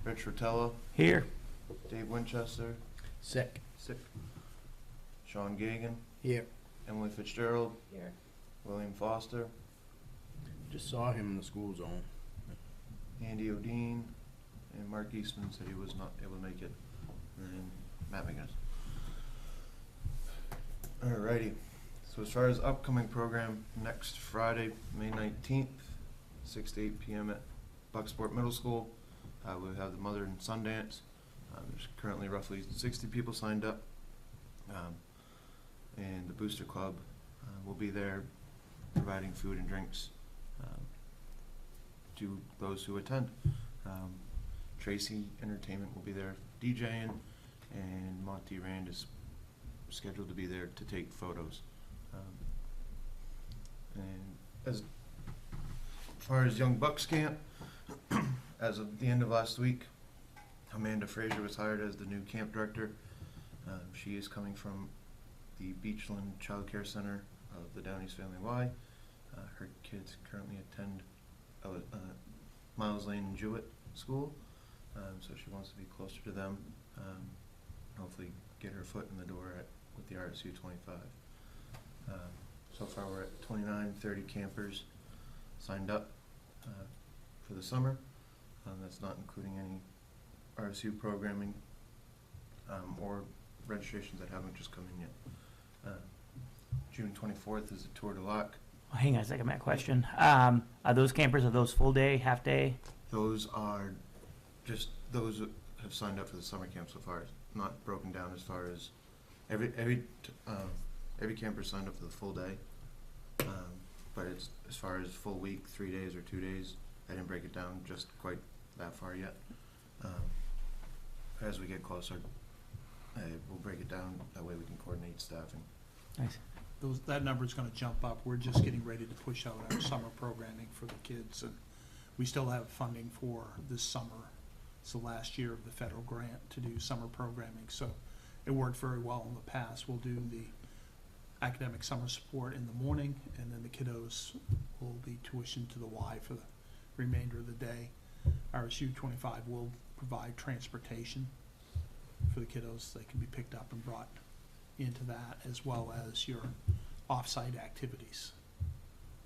Rich Rotella, Here. Dave Winchester, Sick. Sean Gagan, Here. Emily Fitzgerald, Here. William Foster, Just saw him in the school zone. Andy O'Dean, and Mark Eastman said he was not able to make it, and Matt McGinnis. Alrighty, so as far as upcoming program, next Friday, May 19th, 6 to 8 p.m. at Bucksport Middle School, we'll have the Mother and Son Dance. There's currently roughly 60 people signed up, and the Booster Club will be there providing food and drinks to those who attend. Tracy Entertainment will be there DJing, and Monty Rand is scheduled to be there to take photos. And as far as Young Bucks Camp, as of the end of last week, Amanda Frazier was hired as the new camp director. She is coming from the Beachland Child Care Center of the Down East Family Y. Her kids currently attend Miles Lane and Jewett School, so she wants to be closer to them. Hopefully get her foot in the door with the RSU 25. So far we're at 30 campers signed up for the summer. That's not including any RSU programming or registrations that haven't just come in yet. June 24th is the Tour de Lac. Oh, hang on a second, Matt, question. Are those campers, are those full day, half day? Those are just those that have signed up for the summer camp so far. It's not broken down as far as every camper signed up for the full day, but it's as far as full week, 3 days or 2 days. I didn't break it down just quite that far yet. As we get closer, we'll break it down. That way we can coordinate staffing. Nice. That number's going to jump up. We're just getting ready to push out our summer programming for the kids, and we still have funding for this summer. It's the last year of the federal grant to do summer programming, so it worked very well in the past. We'll do the academic summer support in the morning, and then the kiddos will be tuitioned to the Y for the remainder of the day. RSU 25 will provide transportation for the kiddos. They can be picked up and brought into that, as well as your off-site activities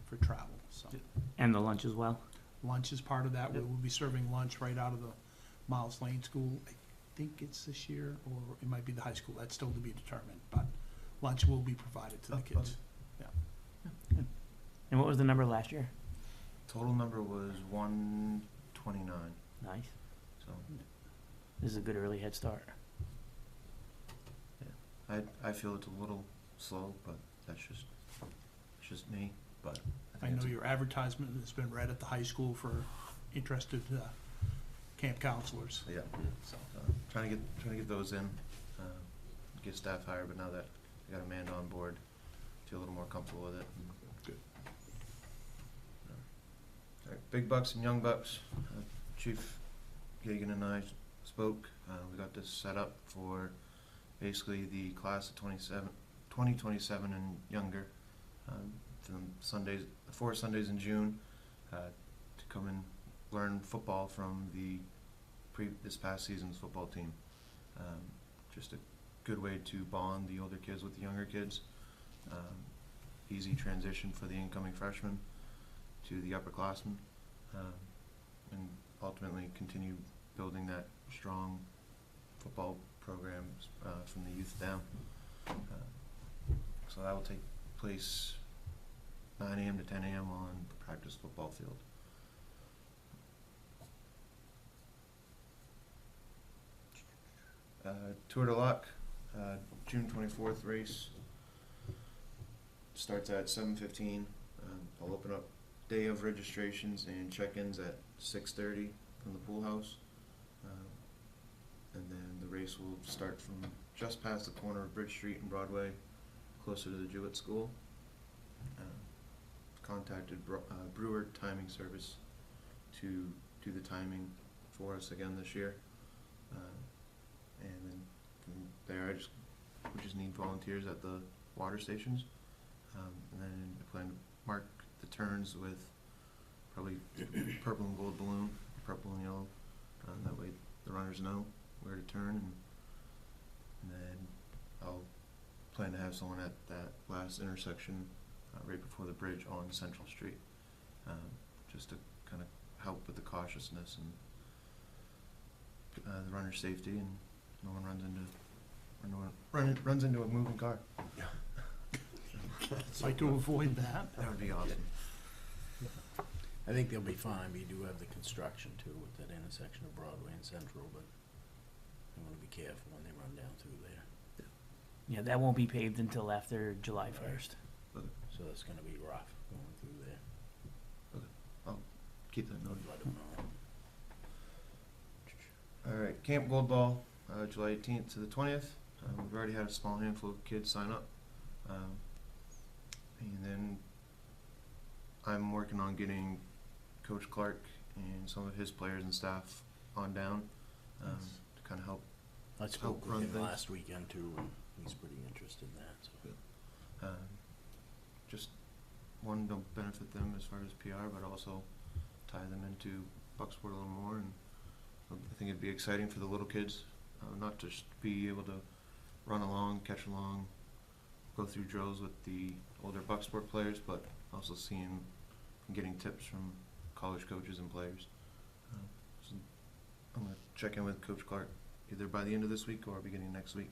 for travel. So And the lunch as well? lunch is part of that. We Yep. will be serving lunch right out of the Miles Lane School. I think it's this year, or it might be the high school. That's still to be determined, but lunch will be provided to the kids. And what was the number last year? Total number was 129. Nice. So This is a good early head start. I feel it's a little slow, but that's just me. But I think know it's- your advertisement has been read at the high school for interested camp counselors. Yeah. So Trying to get those in, get staff hired, but now that I got Amanda on board, I feel a little more comfortable with it. Good. All right, Big Bucks and Young Bucks. Chief Gagan and I spoke. We got this set up for basically the class of 2027 and younger, for the Sundays, 4 Sundays in June, to come and learn football from this past season's football team. Just a good way to bond the older kids with the younger kids. Easy transition for the incoming freshmen to the upperclassmen, and ultimately continue building that strong football program from the youth down. So that will take place 9 a.m. to 10 a.m. on the practice football field. Tour de Lac, June 24th race starts at 7:15. I'll open up day of registrations and check-ins at 6:30 from the pool house. And then the race will start from just past the corner of Bridge Street and Broadway, closer to the Jewett School. Contacted Brewer Timing Service to do the timing for us again this year. And then from there, we just need volunteers at the water stations. And then I plan to mark the turns with probably purple and gold balloon, purple and yellow. That way runners know where to turn, and then I'll plan to have someone at that last intersection right before the bridge on Central Street, just to kind of help with the cautiousness and the runner safety, and no one runs into a moving car. Like to avoid that. That would be awesome. I think they'll be fine, but you do have the construction too with that intersection of Broadway and Central, but you wanna be careful when they run down through there. Yeah, that won't be paved until after July 1st. So it's gonna be rough going through there. Keep that noted. Let them know. All right, Camp Gold Ball, July 18th to the 20th. We've already had a small handful of kids sign up. And then I'm working on getting Coach Clark and some of his players and staff on down to kind of help. I spoke with run him things. last weekend too, and he's pretty interested in that, so. Just one, to benefit them as far as PR, but also tie them into Bucksport a little more. And I think it'd be exciting for the little kids, not just be able to run along, catch along, go through drills with the older Bucksport players, but also seeing and getting tips from college coaches and players. So I'm going to check in with Coach Clark either by the end of this week or beginning next week,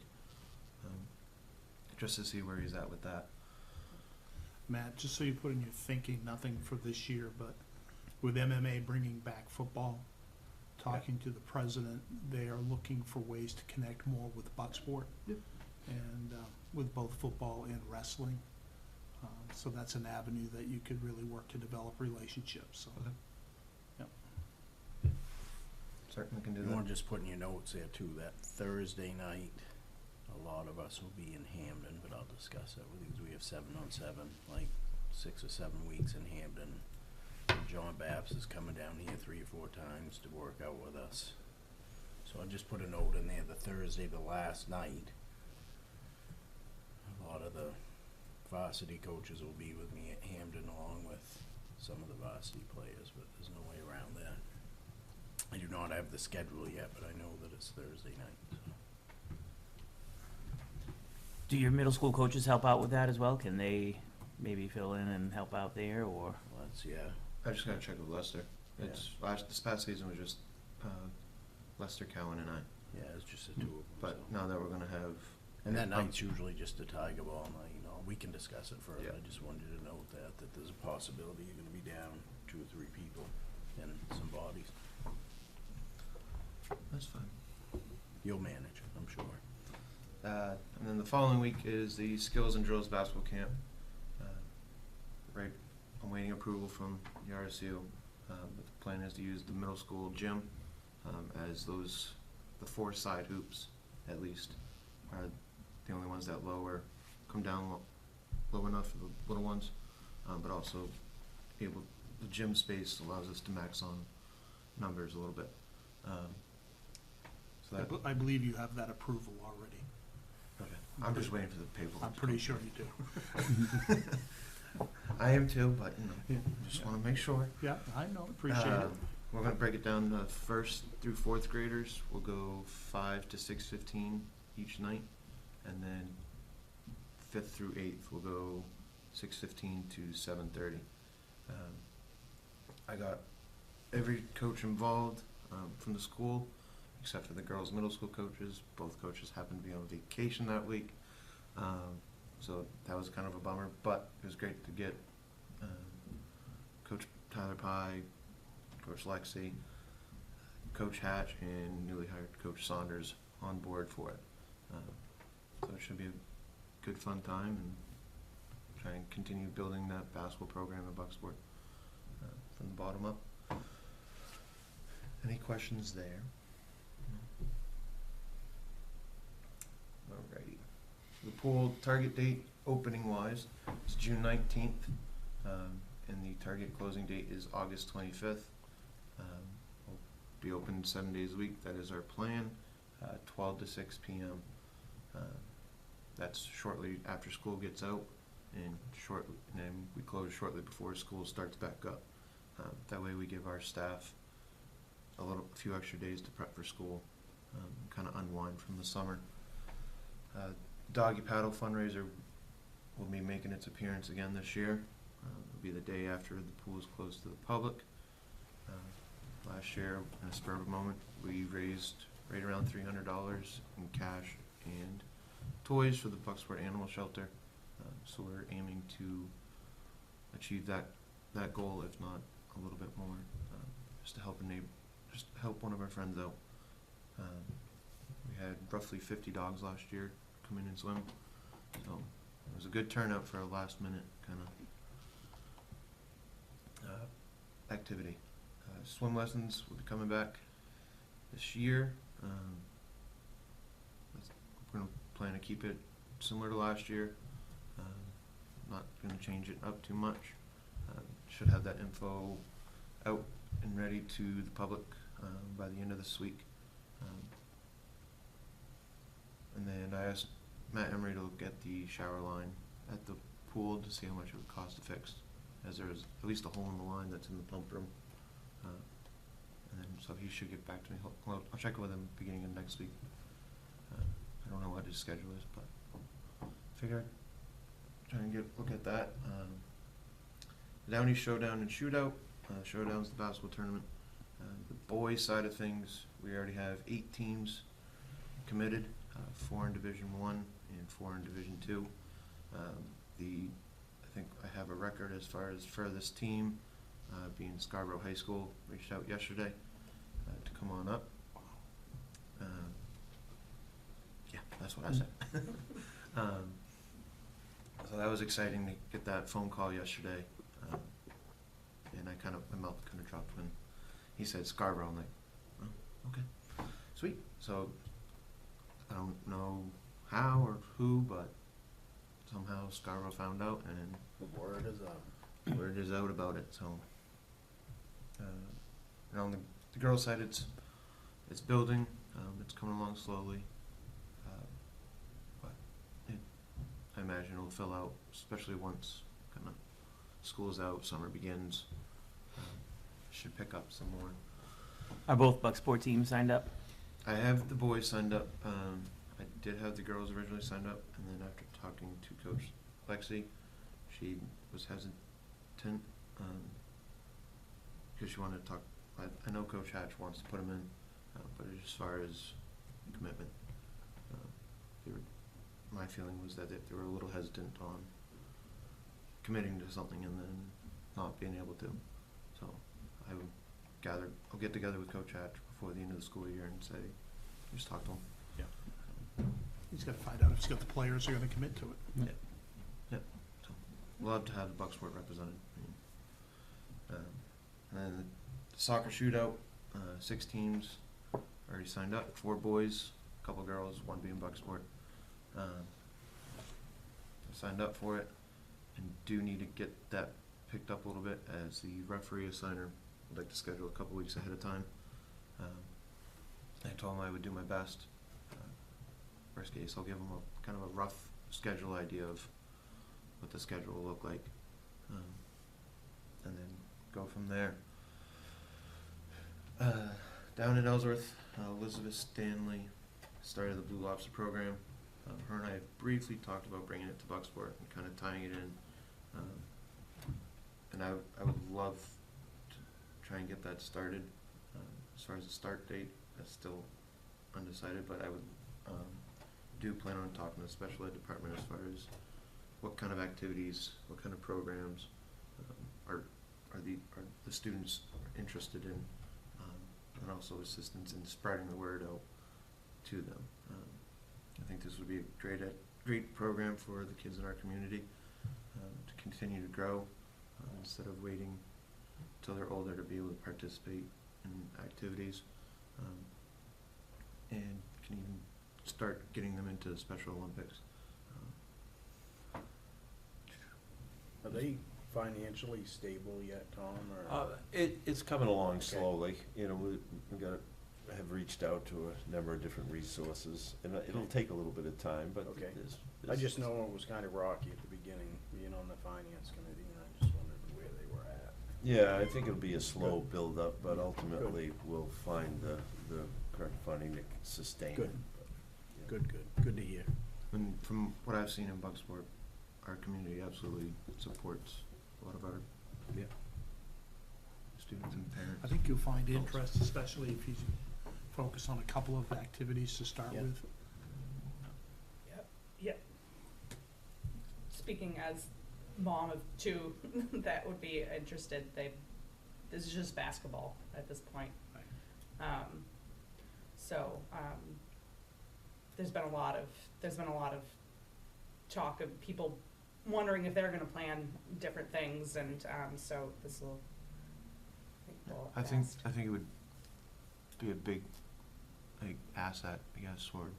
just to see where he's at with that. Matt, just so you put in your thinking, nothing for this year, but with MMA bringing back football, talking to the president, they are looking for ways to connect more with Bucksport. Yep. And with both football and wrestling. So that's an avenue that you could really work to develop relationships, so. Okay. Yep. Certainly can do You that. wanna just put in your notes there too, that Thursday night, a lot of us will be in Hamden, but I'll discuss that with you, 'cause we have 7-on-7, like 6 or 7 weeks in Hamden. John Babs is coming down here 3 or 4 times to work out with us. So I just put a note in there, the Thursday, the last night. A lot of the varsity coaches will be with me at Hamden along with some of the varsity players, but there's no way around that. I do not have the schedule yet, but I know that it's Thursday night, so. Do your middle school coaches help out with that as well? Can they maybe fill in and help out there, or? Well, that's, yeah. I just gotta check with Lester. This past season was just Lester, Cowan, and I. Yeah, it's just the 2 of them, But so. now that we're gonna have, And that night's usually just a Tiger Ball night, you know, we can discuss it further, Yeah. I just wanted you to note that there's a possibility you're gonna be down 2 or 3 people and some bodies. that's fine. You'll manage, I'm sure. And then the following week is the Skills and Drills basketball camp. Right, I'm waiting approval from the RSU, but the plan is to use the middle school gym as the 4 side hoops, at least, are the only ones that come down low enough for the little ones, but also the gym space allows us to max on numbers a little bit. So that, I believe you have that approval already. okay. I'm just waiting for the paperwork. I'm to pretty come sure you do. through. I am too, but just want to make sure. Yeah, I know, appreciate it. We're going to break it down to 1st through 4th graders. We'll go 5 to 6:15 each night, and then 5th through 8th we'll go 6:15 to 7:30. I got every coach involved from the school, except for the girls' middle school coaches. Both coaches happened to be on vacation that week, so that was kind of a bummer. But it was great to get Coach Tyler Pye, Coach Lexi, Coach Hatch, and newly hired Coach Saunders on board for it. So it should be a good, fun time, and try and continue building that basketball program in Bucksport from the bottom up. Any questions there? Alrighty. The pool target date, opening wise, is June 19th, and the target closing date is August 25th. We'll be open 7 days a week. That is our plan, 12 to 6 p.m. That's shortly after school gets out, and then we close shortly before school starts back up. That way we give our staff a few extra days to prep for school, kind of unwind from the summer. Doggy Paddle fundraiser will be making its appearance again this year. It'll be the day after the pool is closed to the public. Last year, in a spur of a moment, we raised right around $300 in cash and toys for the Bucksport Animal Shelter. So we're aiming to achieve that goal, if not a little bit more, just to help just help one of our friends out. We had roughly 50 dogs last year come in and swim, so it was a good turnout for a last minute kind of activity. Swim lessons will be coming back this year. We're going to plan to keep it similar to last year. Not going to change it up too much. Should have that info out and ready to the public by the end of this week. And then I asked Matt Emery to look at the shower line at the pool to see how much it would cost to fix, as there is at least a hole in the line that's in the pump room. And then, so he should get back to me. I'll check with him beginning of next week. I don't know what his schedule is, but figure I'd try and look at that. The Downey Showdown and Shootout. Showdown's the basketball tournament. The boys side of things, we already have 8 teams committed, 4 in Division I and 4 in Division II. I think I have a record as far as furthest team, being Scarborough High School, reached out yesterday to come on up. Yeah, that's what I said. So that was exciting to get that phone call yesterday. And my mouth kind of dropped when he said Scarborough. I'm like, oh, okay, sweet. So I don't know how or who, but somehow Scarborough found out, and The word is out. word is out about it. So, and on the girls' side, it's building. It's coming along slowly, but I imagine it'll fill out, especially once kind of school's out, summer begins. Should pick up some more. Are both Bucksport teams signed up? I have the boys signed up. I did have the girls originally signed up, and then after talking to Coach Lexi, she was hesitant because she wanted to talk. I know Coach Hatch wants to put them in, but as far as commitment, my feeling was that they were a little hesitant on committing to something and then not being able to. So I'll get together with Coach Hatch before the end of the school year and say, just talk to him. He's gotta find out if he's got the players who are gonna commit to it. So we'll have to have the Bucksport represented. And then the soccer shootout, 6 teams already signed up, 4 boys, a couple girls, 1 being Bucksport. Signed up for it and do need to get that picked up a little bit, as the referee assigner would like to schedule a couple weeks ahead of time. I told him I would do my best. Worst case, I'll give him a kind of a rough schedule idea of what the schedule will look like, and then go from there. Down in Ellsworth, Elizabeth Stanley started the Blue Lobster program. Her and I have briefly talked about bringing it to Bucksport and kind of tying it in. And I would love to try and get that started. As far as the start date, that's still undecided, but I would do plan on talking to the special ed department as far as what kind of activities, what kind of programs are the students interested in, and also assistance in spreading the word out to them. I think this would be a great program for the kids in our community to continue to grow instead of waiting until they're older to be able to participate in activities, and can even start getting them into the Special Olympics. Are they financially stable yet, Tom, or? It's coming along Okay. slowly. You know, we have reached out to a number of different resources, and it'll take a little bit of time, but Okay. there's I just know it was kind of rocky at the beginning, being on the finance committee, and I just wondered where they were at. Yeah, I think it'll be a slow build-up, but ultimately we'll find the correct funding to sustain it. Good. Good to hear. And from what I've seen in Bucksport, our community absolutely supports a lot of our Yeah. students and parents. I think you'll find interest, especially if you focus on a couple of activities to start Yeah. with. Yep. Speaking as mom of two that would be interested, this is just basketball at this point. There's been a lot of talk of people wondering if they're gonna plan different things, and, so this will, I think it would be a big, like, asset, I guess, or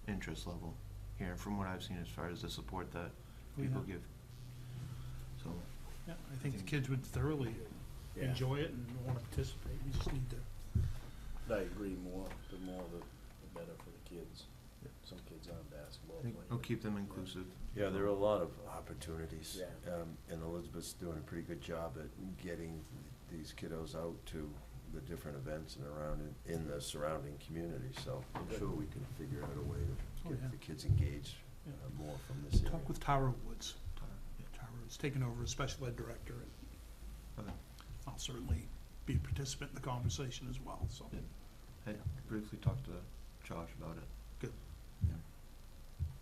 interest level here, from what I've seen as far as the support that people give. So, Yeah, I think the kids would thoroughly Yeah. enjoy it and wanna participate. We just need to, I agree, the more the better for the kids. Some kids aren't basketball I think players. we'll keep them inclusive. Yeah, there are a lot of opportunities. Yeah. And Elizabeth's doing a pretty good job at getting these kiddos out to the different events and around in the surrounding community, so I'm Good. sure we can figure out a way Oh, to yeah. get the kids engaged Yeah. more from this area. talk with Tara Woods. Tara is taking over as special ed director, and Okay. I'll certainly be a participant in the conversation as well, so. Yeah. I briefly talked to Josh about it. Good. Yeah.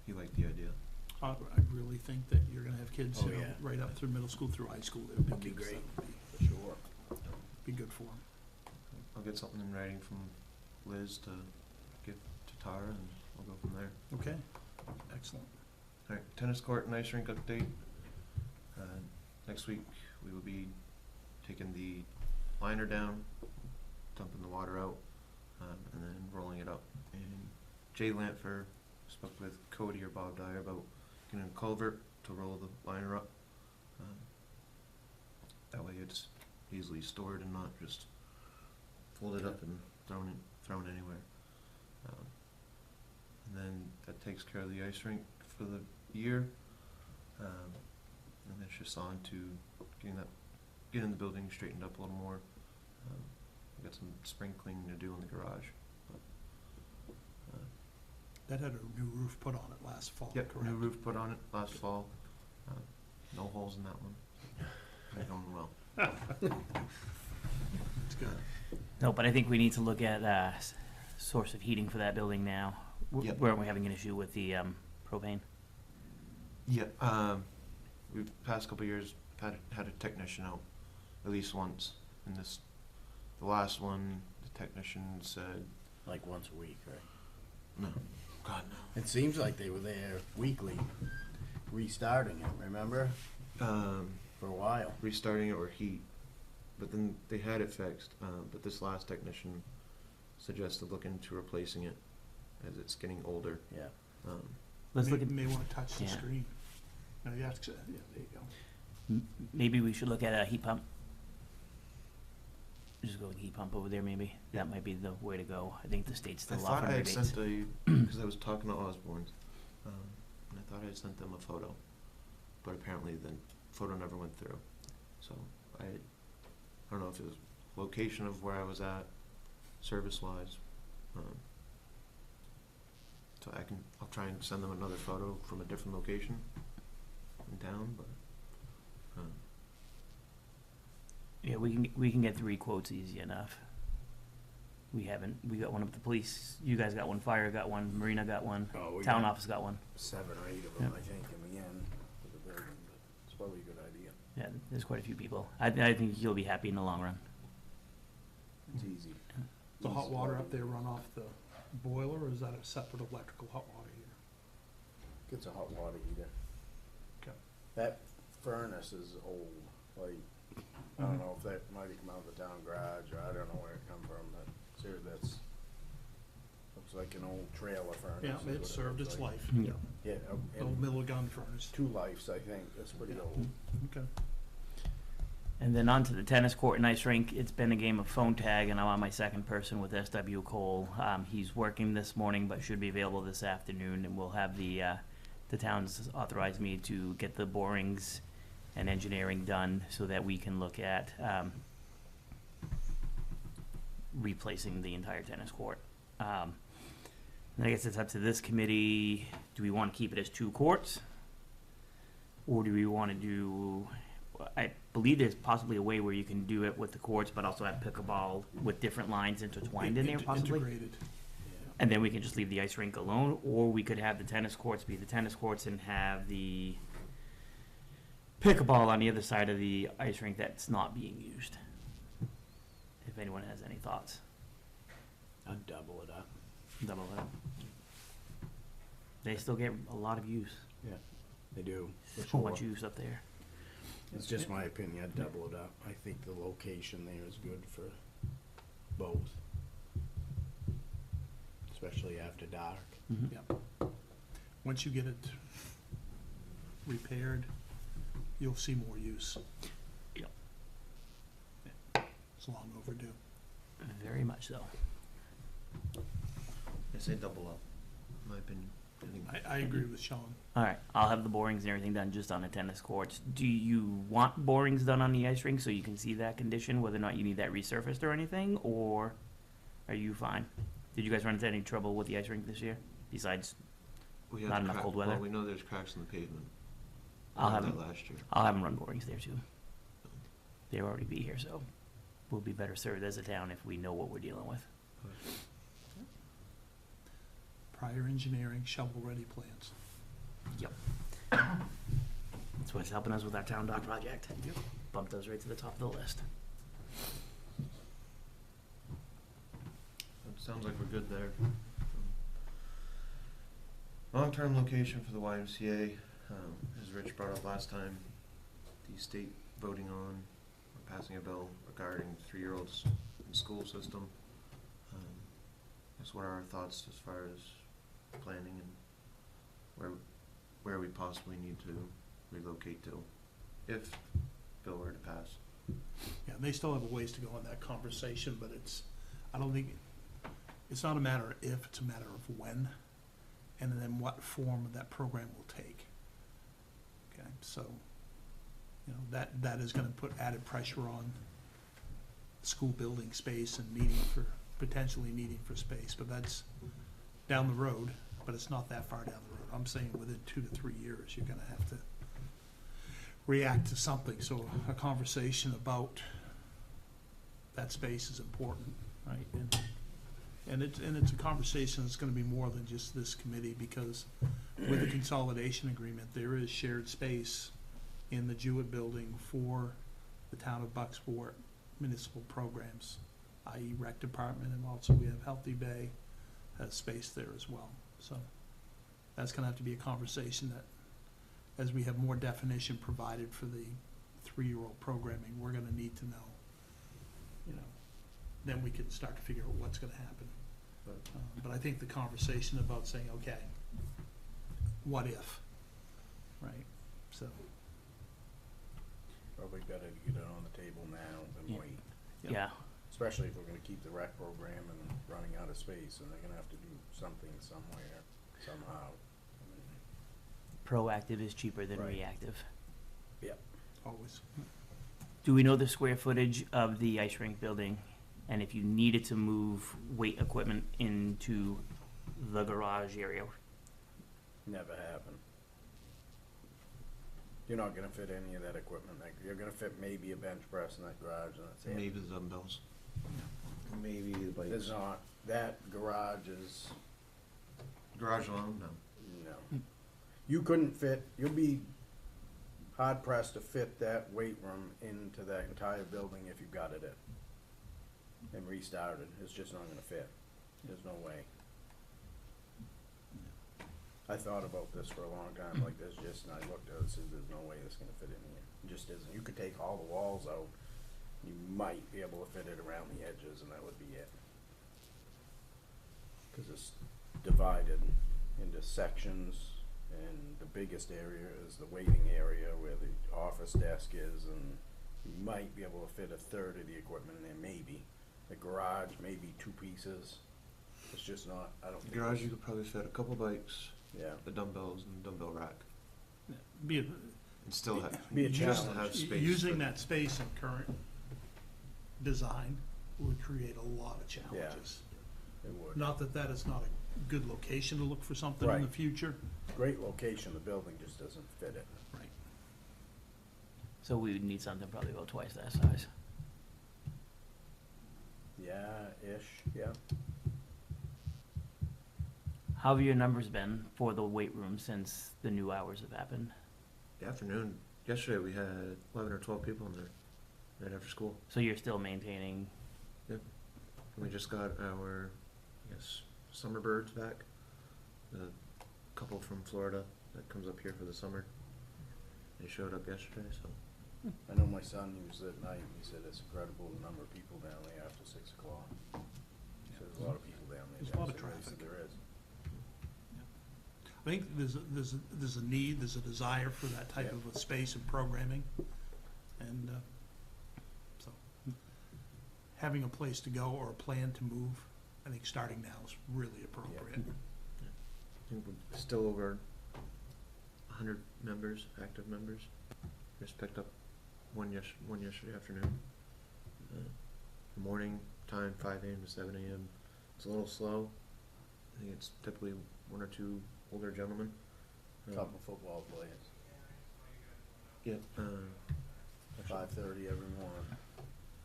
He liked the idea. I really think that you're gonna have kids, Oh, you know, yeah. right up through middle school, through high school. They'll That'd be kids great. that would For sure. be good for them. I'll get something in writing from Liz to give to Tara, and we'll go from there. Okay, excellent. All right, tennis court and ice rink update. Next week, we will be taking the liner down, dumping the water out, and then rolling it up. And Jay Lantfer spoke with Cody or Bob Dyer about getting a culvert to roll the liner up. That way it's easily stored and not just folded up and thrown anywhere. And then that takes care of the ice rink for the year. And it's just on to getting the building straightened up a little more. We got some spring cleaning to do in the garage. That had a new roof put on it last fall, Yep, correct? new roof put on it last fall. No holes in that one. They're going well. It's good. No, but I think we need to look at, source of heating for that building now. Yep. Weren't we having an issue with the, propane? Yeah, we've, past couple of years, had a technician out at least once. And the last one, the technician said, Like once a week, right? no, God, It seems like they were there weekly, restarting it, remember? no. For a while. Restarting it or heat, but then they had it fixed, but this last technician suggested looking into replacing it as it's getting older. Yeah. Let's look You at, may wanna touch the Yeah. screen. No, you have to, yeah, there you go. maybe we should look at a heat pump. Just go with heat pump over there, maybe. That might be the way to go. I think the state's I still thought I offering had rebates. sent because I was talking to Osborne's, and I thought I had sent them a photo, but apparently the photo never went through. So I don't know if it was location of where I was at, service-wise. So I'll try and send them another photo from a different location in town, but, Yeah, we can get 3 quotes easy enough. We got one of the police, you guys got one, fire got one, Marina got one, Oh, we town got office got one. 7 or 8 of them, Yep. I think, in the end, for the building, but it's probably a good idea. Yeah, there's quite a few people. I think you'll be happy in the long run. It's easy. The hot water up there run off the boiler, or is that a separate electrical hot water heater? Gets a hot water heater. Okay. That furnace is old, like, I don't know if that might have come out of the town garage, or I don't know where it come from, but seriously, looks like an old trailer furnace. Yeah, is what it served looks its like. life. Yeah. Yeah, Old and Miller gun furnace. 2 lives, I think, that's pretty Yeah. old. Okay. And then on to the tennis court and ice rink. It's been a game of phone tag, and I'm on my second person with SW Cole. He's working this morning, but should be available this afternoon, and we'll have the town's authorized me to get the borings and engineering done so that we can look at replacing the entire tennis court. And I guess it's up to this committee, do we want to keep it as 2 courts? Or do we want to do, I believe there's possibly a way where you can do it with the courts, but also have pickleball with different lines intertwined in there possibly? Integrated. And then we can just leave the ice rink alone, or we could have the tennis courts be the tennis courts and have the pickleball on the other side of the ice rink that's not being used. If anyone has any thoughts, I'd double it up. double that. They still get a lot of use, They do, for so much sure. use up there. It's just my opinion, I'd double it up. I think the location there is good for both. Especially after dark. Yep. Once you get it repaired, you'll see more use. Yep. Yeah. It's long overdue. Very much so. I say double up, in my opinion. I think I agree with Sean. All right, I'll have the borings and everything done just on the tennis courts. Do you want borings done on the ice rink so you can see that condition, whether or not you need that resurfaced or anything, or are you fine? Did you guys run into any trouble with the ice rink this year, besides, we had Not enough cold weather? Well, we know there's cracks in the pavement. We I'll had have that them, last year. I'll have them run borings there too. They'll already be here, so we'll be better served as a town if we know what we're dealing with. Prior engineering, shovel-ready plans. Yep. That's what's helping us with our town dock project. Yep. Bumped us right to the top of the list. It sounds like we're good there. Long-term location for the YMCA, as Rich brought up last time, the state voting on or passing a bill regarding 3-year-olds in the school system. That's what are our thoughts as far as planning and where we possibly need to relocate to, if bill were to pass. Yeah, they still have a ways to go in that conversation, but I don't think, it's not a matter of if, it's a matter of when, and then what form that program will take. Okay, so, you know, that is gonna put added pressure on school building space and potentially needing for space, but that's down the road, but it's not that far down the road. I'm saying within 2 to 3 years, you're gonna have to react to something, so a conversation about that space is important, right? And it's a conversation that's gonna be more than just this committee, because with the consolidation agreement, there is shared space in the Jewett building for the town of Bucksport municipal programs, i.e. rec department, and also we have Healthy Bay has space there as well. So that's gonna have to be a conversation that, as we have more definition provided for the 3-year-old programming, we're gonna need to know, you know, then we can start to figure out what's gonna happen. But I think the conversation about saying, okay, what if, right? So, Probably better to get it on the table now than Yeah. wait. Yep. Yeah, Especially if we're gonna keep the rec program and running out of space, and they're gonna have to do something somewhere, somehow. proactive is cheaper than Right. reactive. always. Do we know the square footage of the ice rink building? And if you needed to move weight equipment into the garage area? Never happen. You're not gonna fit any of that equipment, like, you're gonna fit maybe a bench press in that garage, and that's it. Maybe the dumbbells. Maybe the bikes. There's not, that garage is, Garage alone, no. no. You couldn't fit, you'll be hard pressed to fit that weight room into that entire building if you got it in and restarted. It's just not gonna fit. There's no way. I thought about this for a long time, like, there's just, and I looked at it and said, there's no way this is gonna fit in here. It just isn't. You could take all the walls out, you might be able to fit it around the edges, and that would be it. Cause it's divided into sections, and the biggest area is the waiting area where the office desk is, and you might be able to fit a third of the equipment in there, maybe. The garage, maybe 2 pieces. It's just not, I don't think. Garage, it's- you could probably fit a couple bikes, Yeah. the dumbbells, and the dumbbell rack, Be a, and still have, Be a just to challenge. have space. using for- that space in current design would create a lot of challenges. It would. Not that that is not a good location to look for something in the Right. future. Great location, the building just doesn't fit it. Right. So we would need something probably about twice that size. Yeah, yeah. How have your numbers been for the weight room since the new hours have happened? The afternoon, yesterday we had 11 or 12 people in there, right after school. So you're still maintaining, And we just got our, I guess, summer birds back. The couple from Florida that comes up here for the summer. They showed up yesterday, so. I know my son used it at night, he said it's incredible the number of people down there after 6 o'clock. So there's a lot of people down there. There's a lot of He said traffic. there is. I think there's a need, there's a desire for that type Yeah. of a space and programming. And, so, having a place to go or a plan to move, I think starting now is really appropriate. I think we're still over 100 members, active members. Just picked up one yesterday afternoon. The morning time, 5 a.m. to 7 a.m. It's a little slow. I think it's typically 1 or 2 older gentlemen. Couple football players, Yep. 5:30 every morning.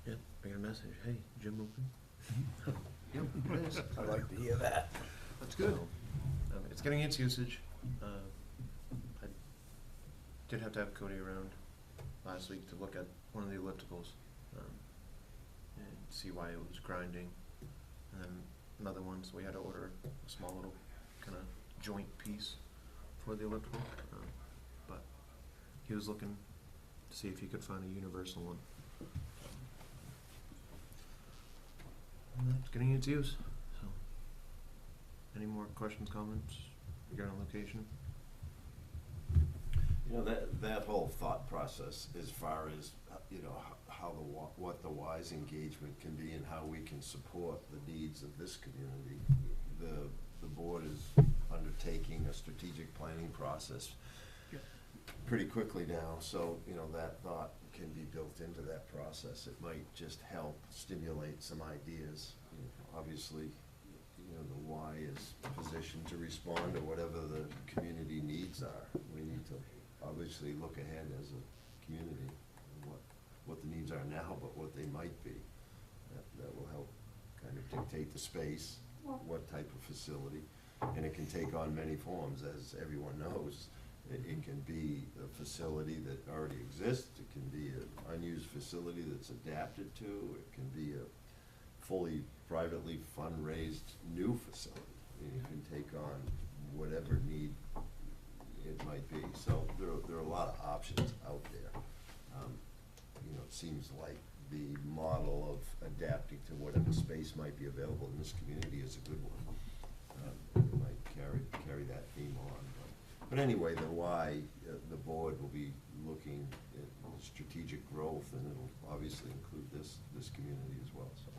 Yep. I got a message. Hey, gym open? Yep, it is. I like to hear that. That's good. So, it's getting its usage. I did have to have Cody around last week to look at one of the ellipticals and see why it was grinding. And then another one, so we had to order a small little kind of joint piece for the elliptical. But he was looking to see if he could find a universal one. And it's getting its use. So, any more questions, comments regarding location? You know, that whole thought process as far as, you know, how what the WISE engagement can be and how we can support the needs of this community. The board is undertaking a strategic planning process Yeah. pretty quickly now, so, you know, that thought can be built into that process. It might just help stimulate some ideas. You know, obviously, you know, the Y is positioned to respond to whatever the community needs are. We need to obviously look ahead as a community, and what the needs are now, but what they might be. That will help kind of dictate the space, what type of facility, and it can take on many forms, as everyone knows. It can be a facility that already exists, it can be an unused facility that's adapted to, it can be a fully privately fundraised new facility. It can take on whatever need it might be, so there are a lot of options out there. You know, it seems like the model of adapting to whatever space might be available in this community is a good one. It might carry that theme on, but anyway, the board will be looking at strategic growth, and it'll obviously include this community as well, so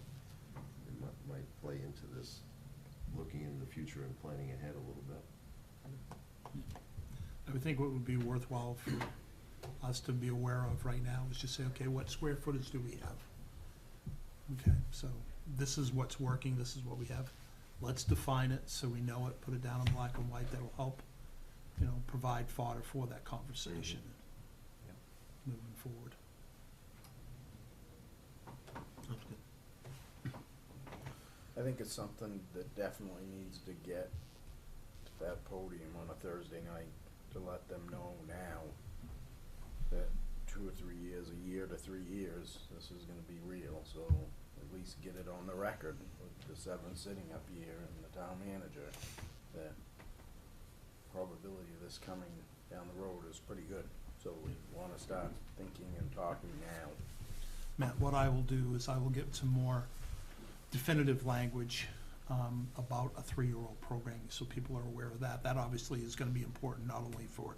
it might play into this, looking in the future and planning ahead a little bit. I would think what would be worthwhile for us to be aware of right now is just say, okay, what square footage do we have? Okay, so this is what's working, this is what we have. Let's define it so we know it, put it down in black and white, that'll help, you know, provide fodder for that conversation moving forward. Sounds good. I think it's something that definitely needs to get to that podium on a Thursday night, to let them know now that 2 or 3 years, a year to 3 years, this is gonna be real, so at least get it on the record with the 7 sitting up here and the town manager, that probability of this coming down the road is pretty good. So we wanna start thinking and talking now. Matt, what I will do is I will get some more definitive language about a 3-year-old programming, so people are aware of that. That obviously is gonna be important, not only for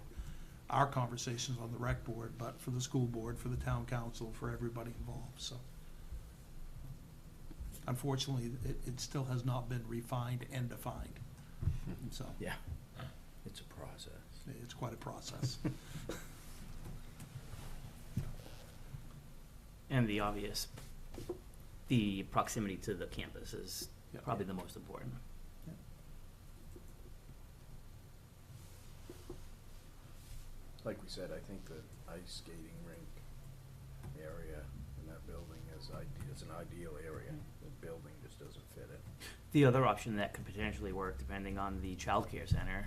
our conversations on the rec board, but for the school board, for the town council, for everybody involved, so. Unfortunately, it still has not been refined and defined, so Yeah. It's a process. it's quite a process. and the obvious, the proximity to the campus is Yeah. probably the most important. Like we said, I think the ice skating rink area in that building is an ideal area. The building just doesn't fit it. The other option that could potentially work, depending on the childcare center,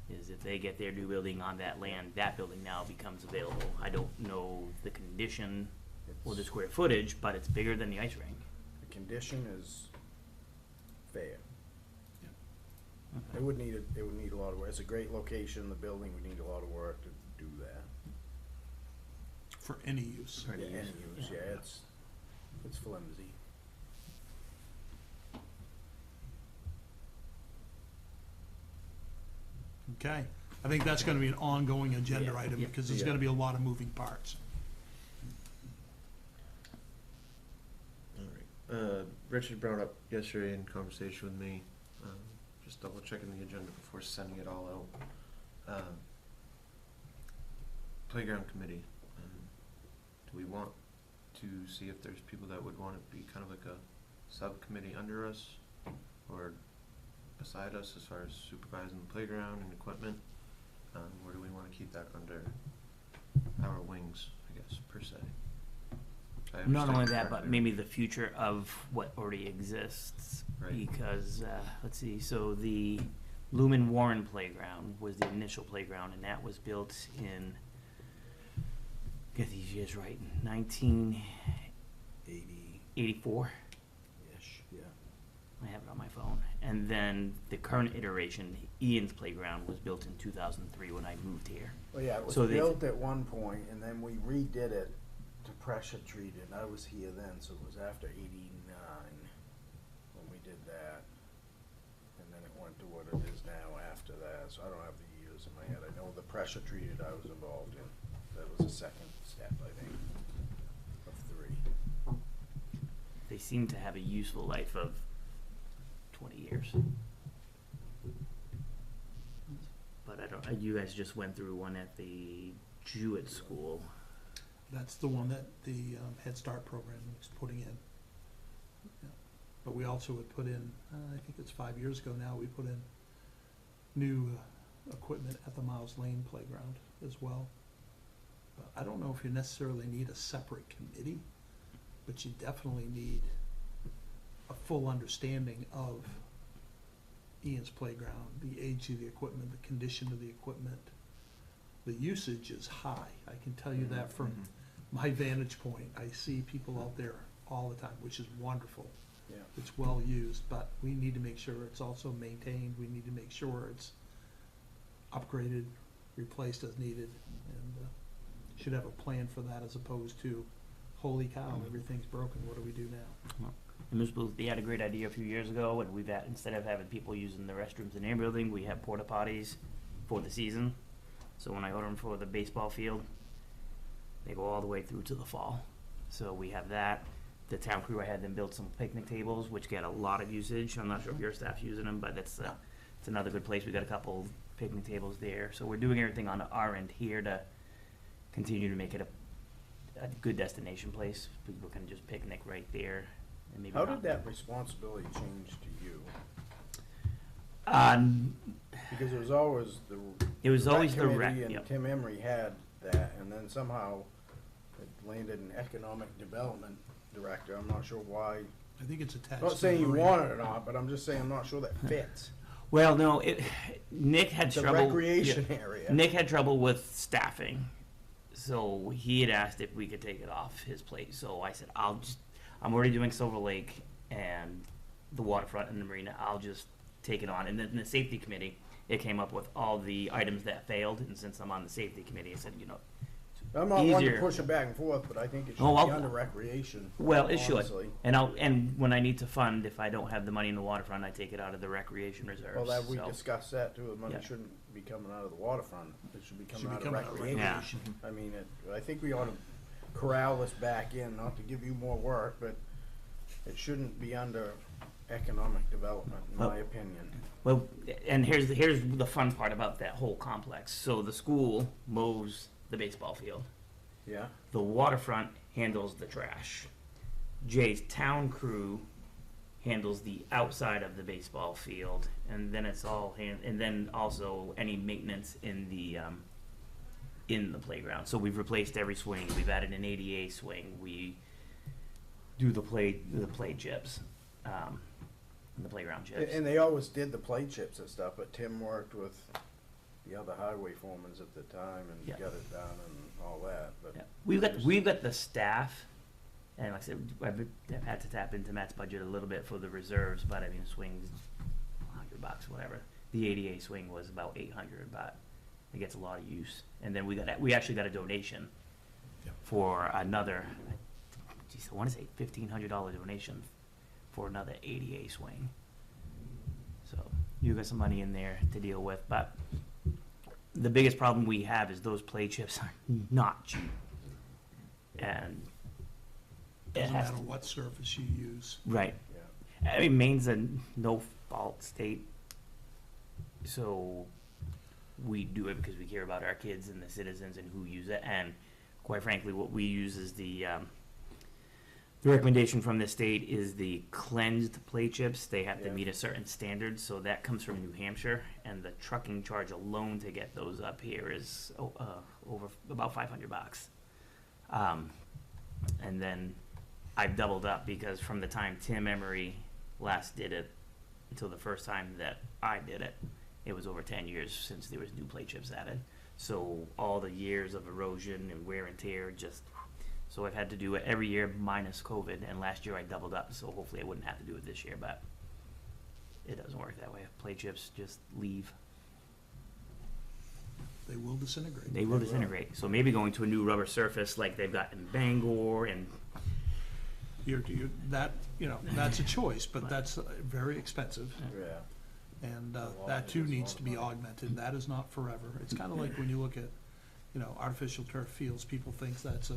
is if they get their new building on that land, that building now becomes available. I don't know the condition or the It's- square footage, but it's bigger than the ice rink. The condition is fair. Okay. It would need a lot of work. It's a great location, the building would need a lot of work to do that. For any use. For any Yeah, use, any use, yeah. yeah, it's flimsy. Okay, I think that's gonna be an ongoing agenda Yeah, item, yeah. because there's Yeah. gonna be a lot of moving parts. Richard brought up yesterday in conversation with me, just double checking the agenda before sending it all out. Playground committee, do we want to see if there's people that would want to be kind of like a subcommittee under us or beside us as far as supervising the playground and equipment? Or do we want to keep that under our wings, I guess, per se? I Not understand only your that, part but there. maybe the future of what already exists. Right. Because, let's see, so the Lumen Warren Playground was the initial playground, and that was built in, get these years right, 1984. 80-ish, yeah. I have it on my phone. And then the current iteration, Ian's Playground, was built in 2003 when I moved here. Well, yeah, it was So they- built at one point, and then we redid it to pressure treat it. I was here then, so it was after 89 when we did that. And then it went to what it is now after that, so I don't have the years in my head. I know the pressure treated I was involved in. That was the second step, I think, of 3. They seem to have a useful life of 20 years. But I don't, you guys just went through one at the Jewett School. That's the one that the Head Start program is putting in. Yeah. But we also would put in, I think it's 5 years ago now, we put in new equipment at the Miles Lane Playground as well. But I don't know if you necessarily need a separate committee, but you definitely need a full understanding of Ian's Playground, the age of the equipment, the condition of the equipment. The usage is high, I can tell you that from my vantage point. I see people out there all the time, which is wonderful. Yeah. It's well used, but we need to make sure it's also maintained, we need to make sure it's upgraded, replaced as needed, and should have a plan for that as opposed to, holy cow, everything's broken, what do we do now? And Ms. Booth, they had a great idea a few years ago, and we've had, instead of having people using the restrooms in their building, we have porta potties for the season. So when I order them for the baseball field, they go all the way through to the fall. So we have that. The town crew, I had them build some picnic tables, which get a lot of usage. I'm not sure if your staff's using them, but it's another good place. We got a couple picnic tables there. So we're doing everything on our end here to continue to make it a good destination place. People can just picnic right there. And maybe How not- did that responsibility change to you? Um, Because it was always it was always the rec, committee, and yep. Tim Emery had that, and then somehow it landed in economic development director. I'm not sure why. I think it's attached. I'm not to saying the you voting. want it or not, but I'm just saying I'm not sure that fits. Well, no, Nick had It's a trouble. recreation yeah, area. Nick had trouble with staffing, so he had asked if we could take it off his plate. So I said, I'm already doing Silver Lake and the waterfront and the marina. I'll just take it on. And then the safety committee, it came up with all the items that failed. And since I'm on the safety committee, I said, I'm not one to easier. push it back and forth, but I think it should Oh, be I'll- under recreation. well, it should. honestly. And when I need to fund, if I don't have the money in the waterfront, I take it out of the recreation reserves. Well, that we so. discussed that too. The money Yeah. shouldn't be coming out of the waterfront. It should be Should coming be out coming of out of recreation. Yeah. I mean, I think we ought to corral this back in, not to give you more work, but it shouldn't be under economic development, in Well- my opinion. Well, and here's the fun part about that whole complex. So the school mows the baseball field. Yeah? The waterfront handles the trash. Jay's town crew handles the outside of the baseball field, and then it's all and then also any maintenance in the playground. So we've replaced every swing. We've added an ADA swing. We do the play chips, the playground chips. And they always did the play chips and stuff, but Tim worked with the other highway foremans at the time and Yeah. got it done and all that, but. Yeah. We've got the staff, and like I said, I've had to tap into Matt's budget a little bit for the reserves, but I mean, swings, $100, whatever. The ADA swing was about 800, but it gets a lot of use. And then we actually got a donation for another, geez, I want to say $1,500 donation for another ADA swing. So you got some money in there to deal with, but the biggest problem we have is those play chips are not cheap. And it Doesn't has matter to, what surface you use. right. Yeah. I mean, Maine's a no-fault state, so we do it because we care about our kids and the citizens and who use it. And quite frankly, what we use is the recommendation from the state is the cleansed play chips. They have to Yeah. meet a certain standard, so that comes from New Hampshire, and the trucking charge alone to get those up here is over about $500. And then I've doubled up because from the time Tim Emery last did it until the first time that I did it, it was over 10 years since there was new play chips added. So all the years of erosion and wear and tear just, so I've had to do it every year minus COVID, and last year I doubled up, so hopefully I wouldn't have to do it this year, but it doesn't work that way. Play chips just leave. They will disintegrate. They will disintegrate. So maybe going to a new rubber surface like they've got in Bangor and That's a choice, but that's very expensive. Yeah. And A lot that of too it is needs a to lot be of money. augmented. That is not forever. It's kind of like when you look at, artificial turf fields, people think that's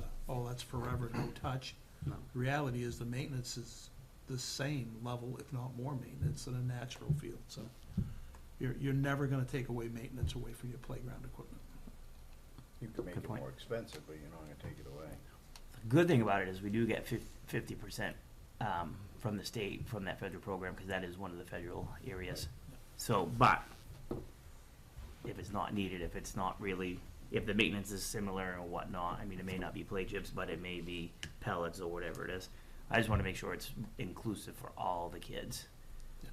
forever, no touch. No. The reality is the maintenance is the same level, if not more maintenance than a natural field, so you're never gonna take away maintenance away from your playground equipment. You can make Good it point. more expensive, but you're not gonna take it away. the good thing about it is we do get 50% from the state, from that federal program, because that is one of the federal areas. So, but if it's not needed, if it's not really, if the maintenance is similar or whatnot, I mean, it may not be play chips, but it may be pellets or whatever it is. I just want to make sure it's inclusive for all the kids,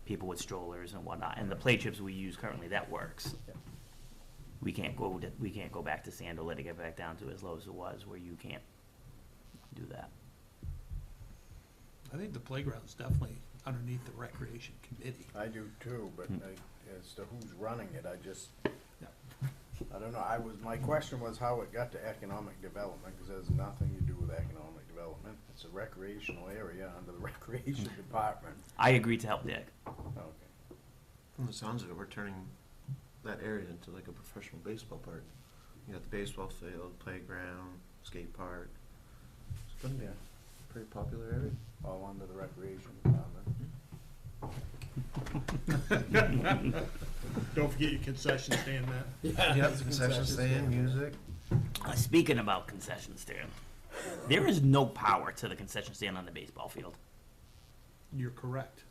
people with strollers and whatnot. And the play chips we use currently, that works. Yeah. We can't go back to sand or let it get back down to as low as it was, where you can't do that. I think the playground's definitely underneath the recreation committee. I do too, but Hmm. as to who's running it, Yeah. I don't know, my question was how it got to economic development, because it has nothing to do with economic development. It's a recreational area under the recreation department. I agree to help Dick. Okay. From the sounds of it, we're turning that area into like a professional baseball park. You got the baseball field, playground, skate park. It's gonna be a pretty popular area. All under the recreation department. Don't forget your concession stand, Matt. Yep, concession stand, music. Speaking about concession stand, there is no power to the concession stand on the baseball field. You're correct.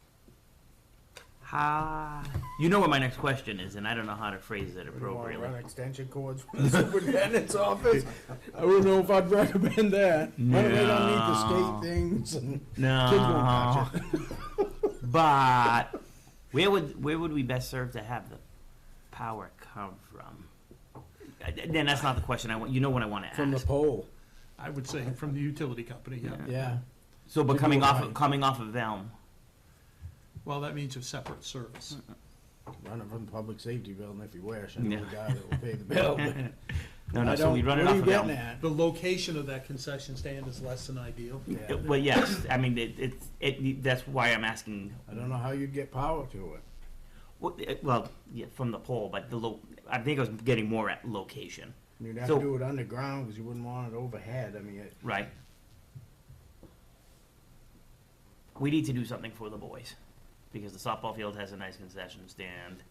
You know what my next question is, and I don't know how to phrase it What, do you wanna appropriately. run extension cords from the superintendent's office? I don't know if I'd recommend that. Why do they don't need the No. skate things and No. kids won't touch it. But where would we best serve to have the power come from? Then that's not the question I want. You know what I want to ask. From the pole. I would say from the utility company, yeah. Yeah. So, but Could coming go off right. coming off of Elm. Well, that means a separate service. Run it from the public safety building if you wish. I know Yeah. the guy that will pay the bill. No, I so don't- we run it what off are you of getting Elm. at? The location of that concession stand is less than ideal. Yeah. Well, yes. I mean, that's why I'm asking. I don't know how you'd get power to it. Well, yeah, from the pole, but I think I was getting more at location, You'd have So- to do it underground because you wouldn't want it overhead. I mean, right? We need to do something for the boys, because the softball field has a nice concession stand.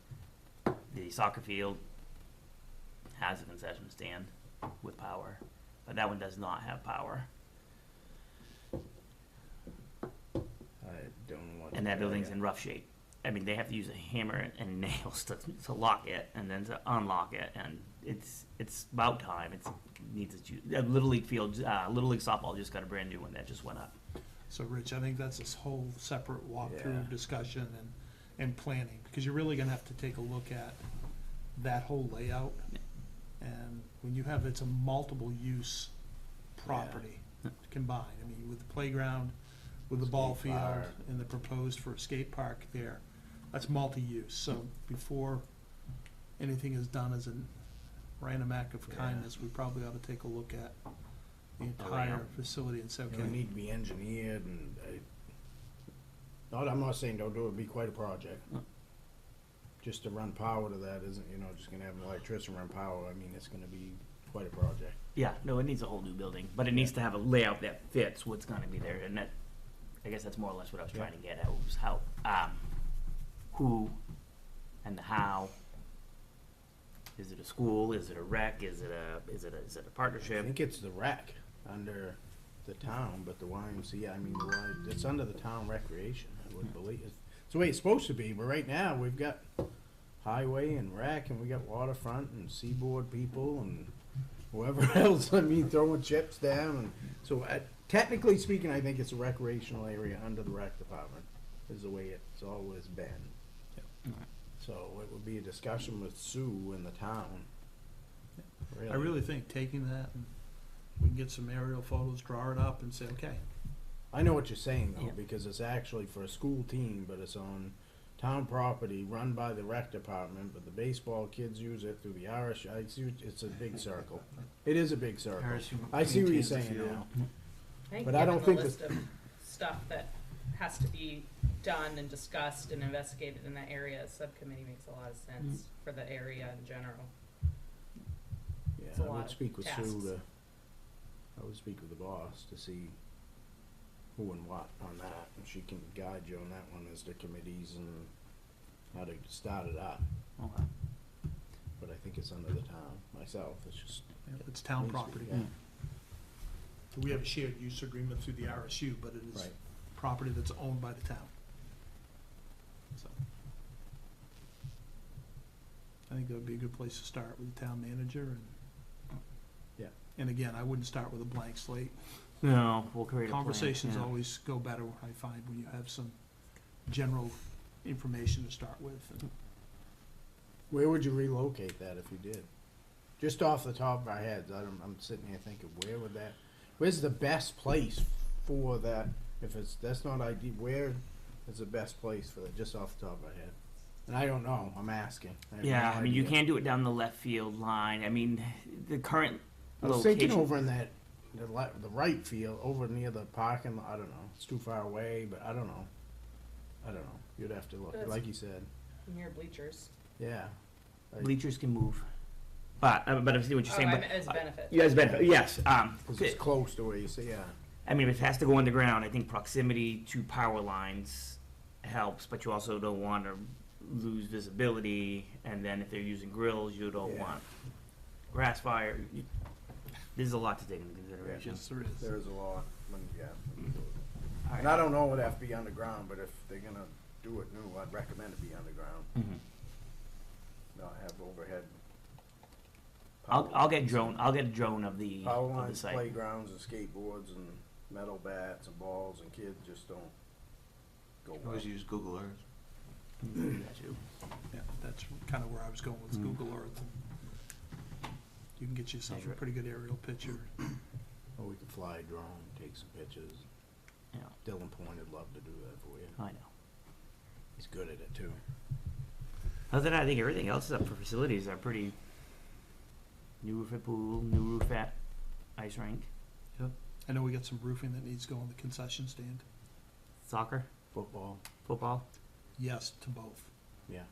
The soccer field has a concession stand with power, but that one does not have power. I don't want. and that building's in rough shape. I mean, they have to use a hammer and nails to lock it and then to unlock it, and it's about time. It needs a Little League field, Little League softball just got a brand new one that just went up. So, Rich, I think that's this whole separate Yeah. walkthrough discussion and planning, because you're really gonna have to take a look at that whole layout. And when you have, it's a multiple use property combined. I mean, with the playground, with the ball Skate field, park. and the proposed for a skate park there, that's multi-use. So before anything is done as a random act of Yeah. kindness, we probably ought to take a look at the entire layout. facility and say, It okay, would need to be engineered and, I'm not saying don't do it, it'd be quite a project. Mm. Just to run power to that isn't, just gonna have an electrician run power, I mean, it's gonna be quite a project. Yeah, no, it needs a whole new building, but it needs to have a layout that fits what's gonna be there, and that, I guess that's more or less what I was trying to get at, was how, who and the how. Is it a school, is it a rec, is it a I partnership? think it's the rec under the town, but the YMCA, I mean, it's under the town recreation, I would believe. It's the way it's supposed to be, but right now, we've got highway and rec, and we got waterfront and seaboard people and whoever else, I mean, throwing chips down, and so technically speaking, I think it's a recreational area under the rec department, is the way it's always been. So it would be a discussion with Sue and the town. I really think taking that, and we can get some aerial photos, draw it up and say, okay, I know what you're saying though, Yeah. because it's actually for a school team, but it's on town property run by the rec department, but the baseball kids use it through the Irish, I see, it's a big circle. It is a big circle. I see what you're maintains the saying field. now. I think But I don't given think the list of stuff that has to be done and discussed and investigated in that area, a subcommittee makes a lot of sense for the area in general. It's a Yeah, I lot would of speak with Sue tasks. I would speak with the boss to see who and what on that, and she can guide you on that one as the committees and how to start it up. Okay. But I think it's under the town, myself, it's just. it's town needs to be- property. yeah. We have a shared use agreement through the RSU, but it is Right. property that's owned by the town. So, I think that would be a good place to start with the town manager and. Yeah. And again, I wouldn't start with a blank slate. No, we'll create a plan. Conversations yeah. always go better, I find, when you have some general information to start with. And Where would you relocate that if you did? Just off the top of our heads, I'm sitting here thinking, where's the best place for that? If that's not ideal, where is the best place for that, just off the top of our head? And I don't know, I'm asking. I have Yeah, no I mean, you idea. can't do it down the left field line. I mean, the current I was thinking location. over in the right field, over near the parking lot, I don't know, it's too far away, but I don't know, you'd have to look, That's- like you said, Near bleachers. yeah. Bleachers can move, but I see what you're saying. I But meant as benefit. yeah, it's benefit. Yes. 'Cause it's close to where you say, yeah. I mean, if it has to go underground, I think proximity to power lines helps, but you also don't want to lose visibility. And then if they're using grills, you don't Yeah. want grass fire. There's a lot to take into consideration. yes, there is. There's a lot, yeah. All And I don't know it have to be underground, but if they're gonna do it new, I'd recommend it be underground, Mhm. not have overhead. I'll power get lines. drone. I'll get a drone of the Power of the lines, site. playgrounds and skateboards and metal bats and balls and kids just don't go well. Always use Google Earth. Do that too. Yeah, that's kind of where I was going with Mm. Google Earth. You can get yourself Measure a it. pretty good aerial picture. Or we could fly a drone, take some pictures. Yeah, Dylan Point would love to do that for you. I know. He's good at it too. Other than that, I think everything else up for facilities are pretty. New roof at pool, new roof at ice rink, I know we got some roofing that needs to go on the concession stand. soccer, Football, football. Yes, to both. yeah.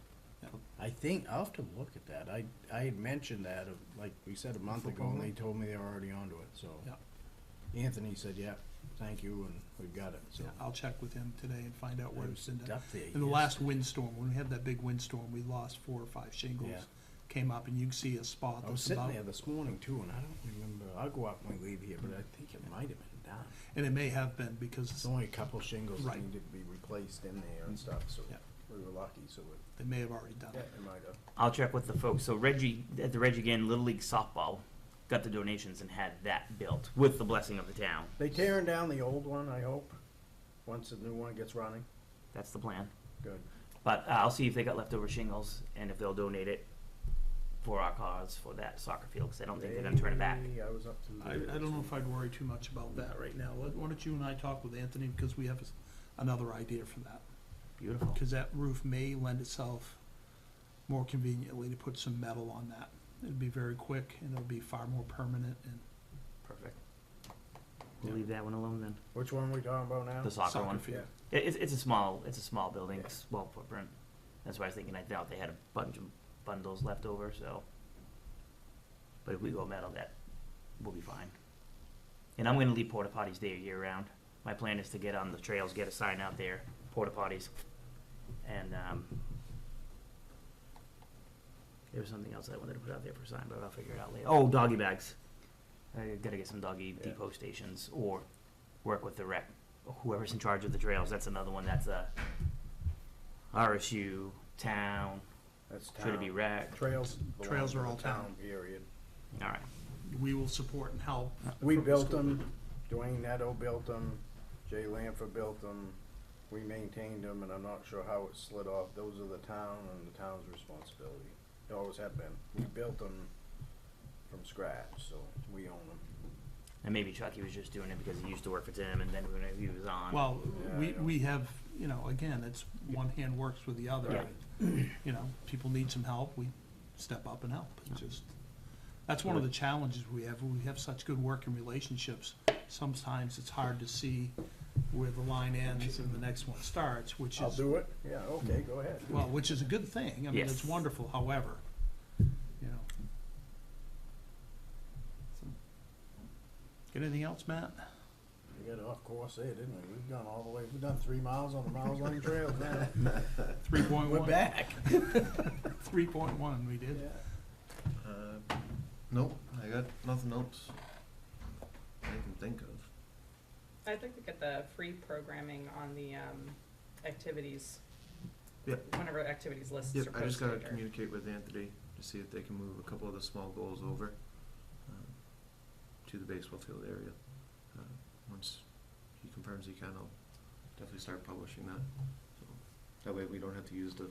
Yeah. I think, I'll have to look at that. I had mentioned that, like we said a month ago, and they told me they were already onto it, so. Yeah. Anthony said, yeah, thank you, and we've got it, so. Yeah, I'll check with him today and find out where I it's was in. up there In the yesterday. last windstorm, when we had that big windstorm, we lost 4 or 5 shingles. Yeah. Came up and you can see a spot I was that's sitting about, there this morning too, and I don't remember, I'll go up when we leave here, but I think it might have been done. And it may have been because It's only a couple shingles that Right. needed to be replaced in there and stuff, so Yeah. we were lucky, so it, they may have already done yeah, it. it might have. I'll check with the folks. So Reggie, at the Reggie Gann Little League softball, got the donations and had that built with the blessing of the town. They tearing down the old one, I hope, once the new one gets running. That's the plan. Good. But I'll see if they got leftover shingles and if they'll donate it for our cause for that soccer field, because I don't think they're gonna turn it back. I was up to. I don't know if I'd worry too much about that right now. Why don't you and I talk with Anthony, because we have another idea for that. Beautiful. Because that roof may lend itself more conveniently to put some metal on that. It'd be very quick and it'll be far more permanent and Perfect. We'll leave that one alone then. Which one we talking about now? The soccer one. field. It's a small building, Yeah. small footprint. That's why I was thinking, I doubt they had a bunch of bundles left over, so. But if we go metal, that will be fine. And I'm gonna leave porta potties there year round. My plan is to get on the trails, get a sign out there, porta potties. And, there was something else I wanted to put out there for a sign, but I'll figure it out later. Oh, doggy bags. I gotta get some doggy Yeah. depot stations or work with the rec, whoever's in charge of the trails. That's another one that's a RSU, town, That's should it be town. rec? Trails. Trails belong are to all the town. Period. All right. We will support and help. We from the built school. them, Dwayne Neto built them, Jay Lanford built them, we maintained them, and I'm not sure how it slid off. Those are the town and the town's responsibility. They always have been. We built them from scratch, so we own them. And maybe Chucky was just doing it because he used to work for Tim, and then when he was on. Well, Yeah, I we, know. we have, you know, again, it's one hand works with the other. You know, people need some help, we step up and help. It's just, that's one of the challenges we have. We have such good working relationships. Sometimes it's hard to see where the line ends and the next one starts, which I'll is, do it. Yeah, okay, go ahead. well, which is a good thing. I mean, it's Yes. wonderful, however, you know. So, got anything else, Matt? We got off course there, didn't we? We've gone all the way, we've done 3 miles on the Miles Lane Trail now. 3.1? We're back. 3.1, we did. Nope, I got nothing else I can think of. I'd like to get the free programming on the, activities. Yep. Whenever activities lists Yep, are I just gotta posted or- communicate with Anthony to see if they can move a couple of the small goals over to the baseball field area. Once he confirms he can, I'll definitely start publishing that. So that way we don't have to use the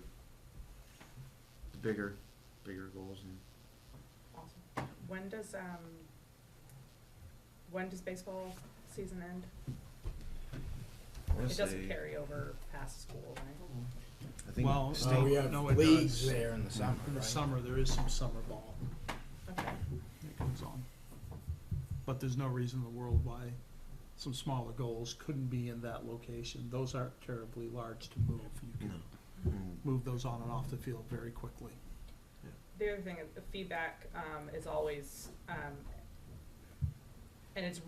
bigger goals and Awesome. When does baseball season end? I wanna It doesn't say- carry over past school, right? I think Well, state- We have No, it leagues does. there in the summer, In the right? summer, there is some summer ball Okay. that goes on. But there's no reason in the world why some smaller goals couldn't be in that location. Those aren't terribly large to move. You No. can Mm, move those on and off the field very quickly. The other thing, is the feedback, is always, and it's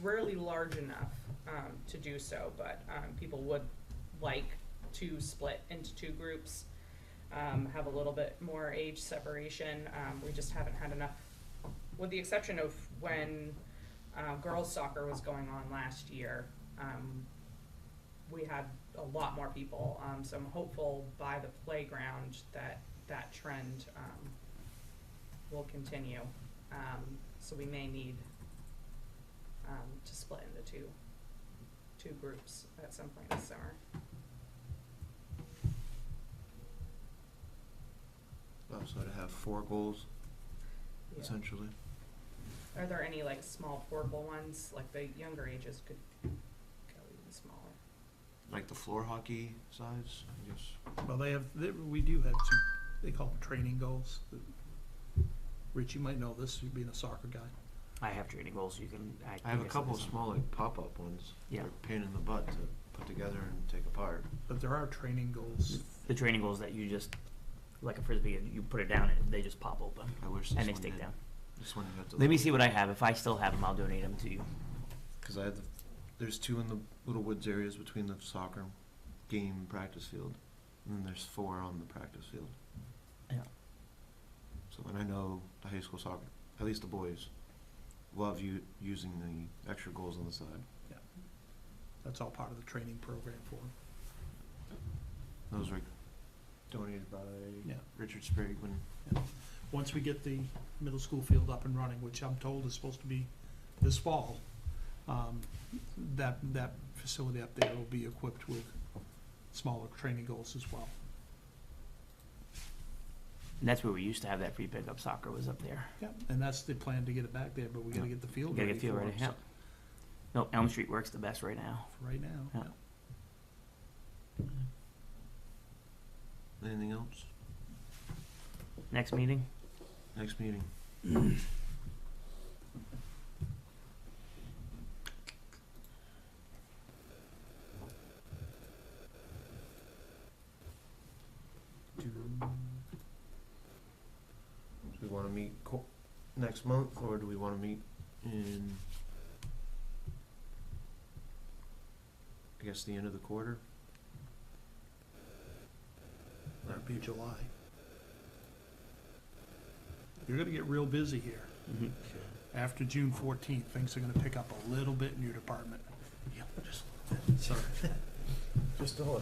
rarely large enough, to do so, but, people would like to split into 2 groups, have a little bit more age separation. We just haven't had enough, with the exception of when, girls soccer was going on last year. We had a lot more people, so I'm hopeful by the playground that trend, will continue. So we may need, to split into two groups at some point this summer. So to have 4 goals Yeah. essentially. Are there any like small portable ones, like the younger ages could go even smaller? Like the floor hockey size, I guess. Well, we do have some, they call them training goals. Rich, you might know this, you being a soccer guy. I have training goals, you can. I have a guess couple of it's- small like pop-up ones. Yeah. They're a pain in the butt to put together and take apart. But there are training goals. The training goals that you just, like a frisbee, you put it down and they just pop open I wish this and they one stick did. down. This one you have to. Let me see what I have. If I still have them, I'll donate them to you. Because I had there's 2 in the Little Woods areas between the soccer game and practice field, and then there's 4 on the practice field. Yeah. So, and I know the high school soccer, at least the boys, love using the extra goals on the side. That's all part of the training program for them. Those were donated by Yeah. Richard Sprague when, Once we get the middle school field up and running, which I'm told is supposed to be this fall, that facility up there will be equipped with smaller training goals as well. And that's where we used to have that free pickup soccer was up there. Yep. And that's the plan, to get it back there, but we gotta get the field Gotta ready get field for ready, it, yeah. so, No, Elm Street works the best right now. for right now. Yeah. Yeah. anything else? Next meeting? Next meeting. Do we wanna meet next month, or do we wanna meet in, I guess, the end of the quarter? That'd be July. You're gonna get real busy here. Mhm. After June 14th, things are gonna pick up a little bit in your department. Yeah, just a little bit. Sorry. Just a little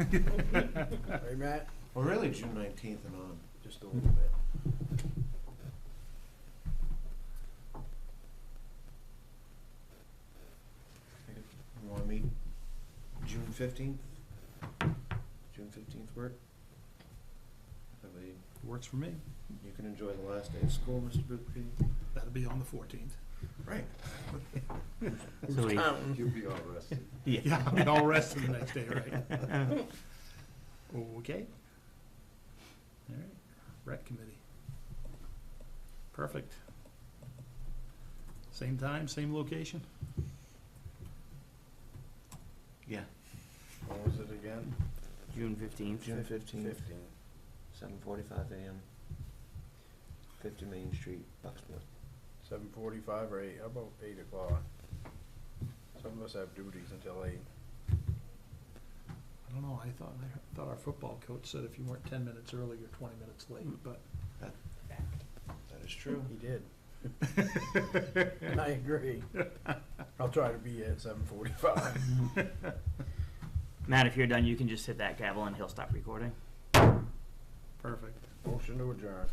bit. Hey, Matt? Well, really, June 19th and on. Just a little bit. You wanna meet June 15th? June 15th work? That way Works for me. you can enjoy the last day of school, Mr. Boothby. That'll be on the 14th. Right. So we, You'll be all rested. Yeah, I'll be all rested the next day, right? Okay. All right, rec committee. Perfect. Same time, same location? Yeah. What was it again? June 15th. June 15th, 15. 7:45 a.m. 50 Main Street, Bucksmith. 7:45 or 8, how about 8 o'clock? Some of us have duties until 8. I don't know, I thought our football coach said if you weren't 10 minutes early, you're 20 minutes late, but That is true. He did. I agree. I'll try to be at 7:45. Matt, if you're done, you can just hit that gavel and he'll stop recording. perfect. Motion to adjourn.